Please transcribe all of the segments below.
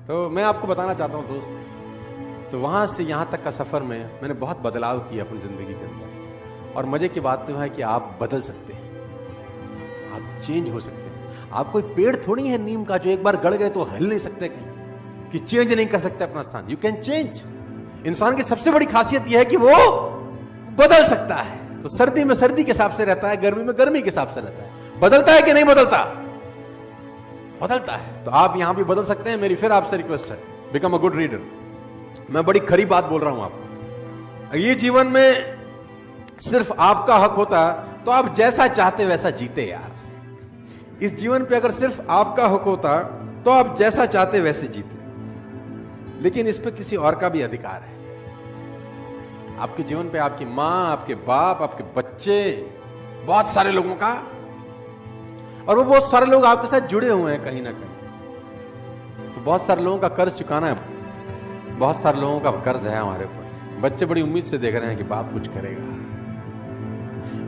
तो मैं आपको बताना चाहता हूं दोस्त, तो वहां से यहां तक का सफर में मैंने बहुत बदलाव किया अपनी जिंदगी के अंदर। और मजे की बात तो है कि आप बदल सकते हैं, आप चेंज हो सकते हैं। आप कोई पेड़ थोड़ी है नीम का जो एक बार गड़ गए तो हिल नहीं सकते कहीं, कि चेंज नहीं कर सकते अपना स्थान। You can change. इंसान की सबसे बड़ी खासियत यह है कि वो बदल सकता है। तो सर्दी में सर्दी के हिसाब से रहता है, गर्मी में गर्मी के हिसाब से रहता है। बदलता है कि नहीं बदलता? बदलता है। तो आप यहां भी बदल सकते हैं। मेरी फिर आपसे रिक्वेस्ट है, बिकम अ गुड रीडर। मैं बड़ी खरी बात बोल रहा हूं आपको। ये जीवन में सिर्फ आपका हक होता तो आप जैसा चाहते वैसा जीते यार। इस जीवन पे अगर सिर्फ आपका हक होता तो आप जैसा चाहते वैसे जीते, लेकिन इस पे किसी और का भी अधिकार है। आपके जीवन पे आपकी मां, आपके बाप, आपके बच्चे, बहुत सारे लोगों का, और वो बहुत सारे लोग आपके साथ जुड़े हुए हैं कहीं ना कहीं। तो बहुत सारे लोगों का कर्ज चुकाना है, बहुत सारे लोगों का कर्ज है हमारे ऊपर। बच्चे बड़ी उम्मीद से देख रहे हैं कि बाप कुछ करेगा,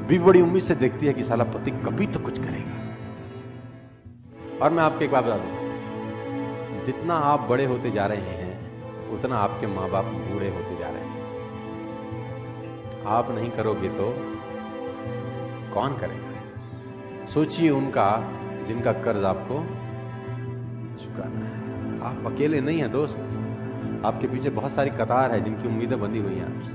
भी बड़ी उम्मीद से देखती है कि साला पति कभी तो कुछ करेगा। और मैं आपको एक बात बता दूं, जितना आप बड़े होते जा रहे हैं उतना आपके माँ बाप बूढ़े होते जा रहे हैं। आप नहीं करोगे तो कौन करेगा? सोचिए उनका जिनका कर्ज आपको चुकाना है। आप अकेले नहीं हैं दोस्त, आपके पीछे बहुत सारी कतार है जिनकी उम्मीदें बंधी हुई हैं आपसे।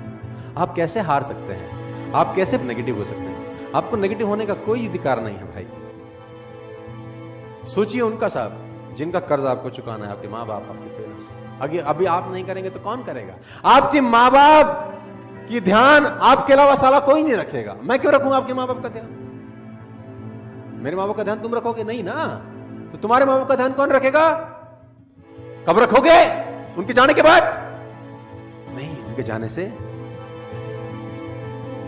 आप कैसे हार सकते हैं? आप कैसे नेगेटिव हो सकते हैं? आपको नेगेटिव होने का कोई अधिकार नहीं है भाई। सोचिए उनका साहब जिनका कर्ज आपको चुकाना है, आपके माँ बाप, आपके पेरेंट्स। अभी आप नहीं करेंगे तो कौन करेगा? आपके माँ बाप की ध्यान आपके अलावा साला कोई नहीं रखेगा। मैं क्यों रखूंगा आपके माँ बाप का ध्यान? मेरे माँ बाप का ध्यान तुम रखोगे नहीं ना, तो तुम्हारे माँ बाप का ध्यान कौन रखेगा? कब रखोगे? उनके जाने के बाद नहीं, उनके जाने से।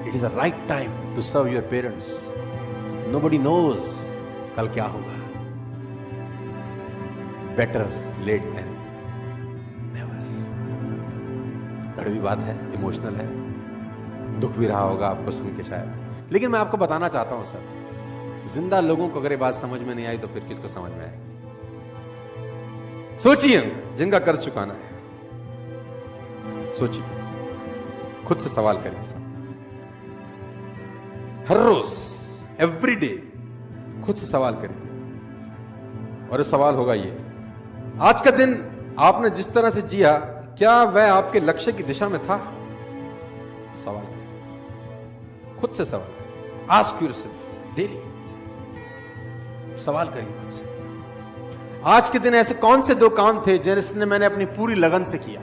It is a right time to serve your parents. Nobody knows कल क्या होगा। Better late than never. कड़वी बात है, इमोशनल है, दुख भी रहा होगा आपको सुन के शायद, लेकिन मैं आपको बताना चाहता हूं सर, जिंदा लोगों को अगर ये बात समझ में नहीं आई तो फिर किसको समझ में आएगी? सोचिए जिनका कर्ज चुकाना है, सोचिए, खुद से सवाल करिए सर। हर रोज, एवरी डे खुद से सवाल करिए। और ये सवाल होगा ये, आज का दिन आपने जिस तरह से जिया, क्या वह आपके लक्ष्य की दिशा में था? सवाल करिए, खुद से सवाल करिए। आस्क योरसेल्फ डेली, सवाल करिए खुद से। आज के दिन ऐसे कौन से दो काम थे जिसने मैंने अपनी पूरी लगन से किया?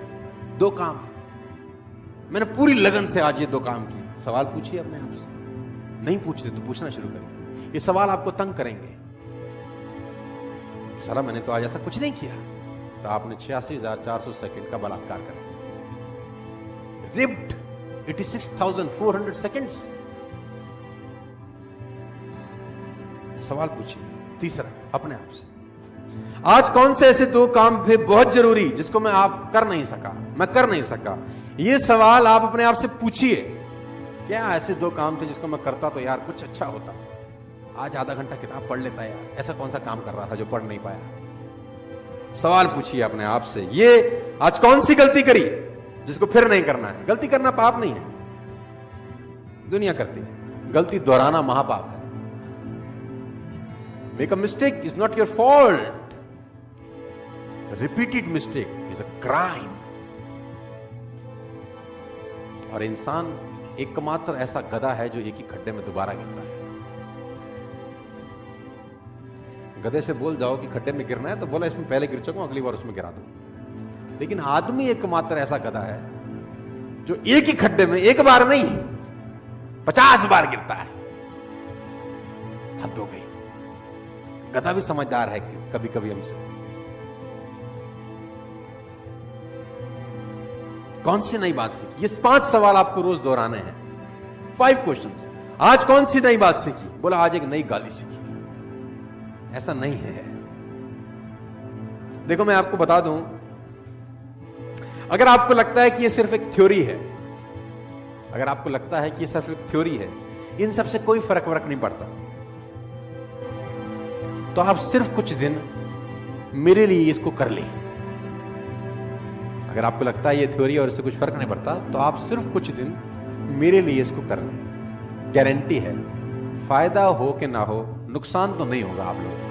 दो काम मैंने पूरी लगन से आज ये दो काम किए। सवाल पूछिए अपने आप से। नहीं पूछते तो पूछना शुरू करिए। ये सवाल आपको तंग करेंगे। साला मैंने तो आज ऐसा कुछ नहीं किया, तो आपने 86,400 सेकंड का बलात्कार कर दिया। Ripped 86,400 seconds. सवाल पूछिए। तीसरा, अपने आप से, आज कौन से ऐसे दो काम थे बहुत जरूरी जिसको मैं कर नहीं सका? ये सवाल आप अपने आप से पूछिए। क्या ऐसे दो काम थे जिसको मैं करता तो यार कुछ अच्छा होता? आज आधा घंटा किताब पढ़ लेता यार, ऐसा कौन सा काम कर रहा था जो पढ़ नहीं पाया? सवाल पूछिए अपने आप से। ये आज कौन सी गलती करी जिसको फिर नहीं करना है? गलती करना पाप नहीं है, दुनिया करती है। गलती दोहराना महापाप है। Make a mistake is not your fault, repeated mistake is a crime. और इंसान एकमात्र ऐसा गधा है जो एक ही खड्डे में दोबारा गिरता है। गधे से बोल जाओ कि खड्डे में गिरना है तो बोला इसमें पहले गिर चुका हूं, अगली बार उसमें गिरा दो। लेकिन आदमी एकमात्र ऐसा गधा है जो एक ही खड्डे में एक बार नहीं 50 बार गिरता है। हद हो गई। गधा भी समझदार है कभी कभी हमसे। कौन सी नई बात सीखी? ये 5 सवाल आपको रोज दोहराने हैं। 5 क्वेश्चंस। आज कौन सी नई बात सीखी? बोला आज एक नई गाली सीखी। ऐसा नहीं है। देखो मैं आपको बता दूं, अगर आपको लगता है कि ये सिर्फ एक थ्योरी है, अगर आपको लगता है कि ये सिर्फ एक थ्योरी है, इन सबसे कोई फर्क नहीं पड़ता, तो आप सिर्फ कुछ दिन मेरे लिए इसको कर लें। अगर आपको लगता है ये थ्योरी और इससे कुछ फर्क नहीं पड़ता, तो आप सिर्फ कुछ दिन मेरे लिए इसको कर लें। गारंटी है, फायदा हो कि ना हो, नुकसान तो नहीं होगा आप लोगों को।